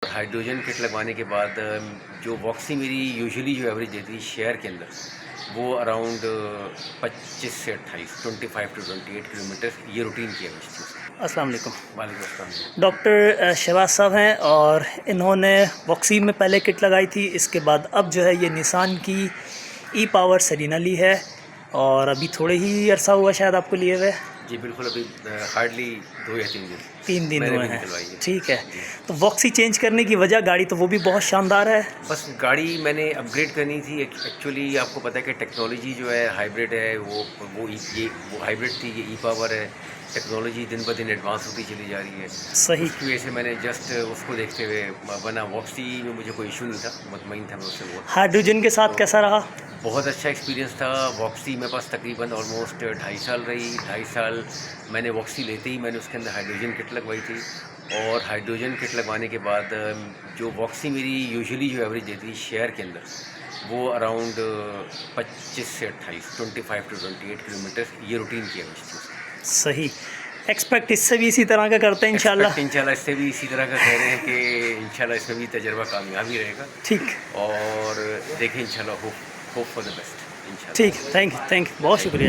Hydrogen kit लगवाने के बाद जो वॉक्सी मेरी यूजुअली जो एवरेज देती थी शहर के अंदर, वो अराउंड 25 से 28, 25 टू 28 किलोमीटर ये रूटीन की एवरेज थी उसकी। अस्सलाम वालेकुम। वालेकुम अस्सलाम। डॉक्टर शहबाज साहब हैं और इन्होंने वॉक्सी में पहले किट लगाई थी, इसके बाद अब जो है ये निसान की ई पावर सरीना ली है और अभी थोड़े ही अरसा हुआ शायद आपको लिए हुए। जी बिल्कुल, अभी हार्डली 2 या 3 दिन हुए भी हैं। निकलवाई है। ठीक है, जी। तो वॉक्सी चेंज करने की वजह, गाड़ी तो वो भी बहुत शानदार है। बस गाड़ी मैंने अपग्रेड करनी थी। एक्चुअली आपको पता है कि टेक्नोलॉजी जो है हाइब्रिड है, वो हाइब्रिड थी, ये ई पावर है। टेक्नोलॉजी दिन ब दिन एडवांस होती चली जा रही है। सही। उसकी वजह से मैंने जस्ट उसको देखते हुए, वरना वॉक्सी में मुझे कोई इशू नहीं था, मुतमईन था मैं उससे बहुत। हाइड्रोजन के साथ तो कैसा रहा? बहुत अच्छा एक्सपीरियंस था। वॉक्सी मेरे पास तकरीबन ऑलमोस्ट 2.5 साल रही। 2.5 साल मैंने वॉक्सी लेते ही मैंने उसके अंदर हाइड्रोजन किट लगवाई थी। और हाइड्रोजन किट लगवाने के बाद जो वॉक्सी मेरी यूजुअली जो एवरेज देती थी शहर के अंदर, वो अराउंड 25 से 28, 25 टू 28 किलोमीटर ये रूटीन की एवरेज थी उसकी। सही। एक्सपेक्ट इससे भी इसी तरह का करते हैं इंशाल्लाह। इंशाल्लाह इससे भी इसी तरह का कह रहे हैं कि इंशाल्लाह इसमें भी तजर्बा कामयाब ही रहेगा। ठीक। और देखें इंशाल्लाह, होप फॉर द बेस्ट इंशाल्लाह। ठीक, थैंक यू, बहुत शुक्रिया।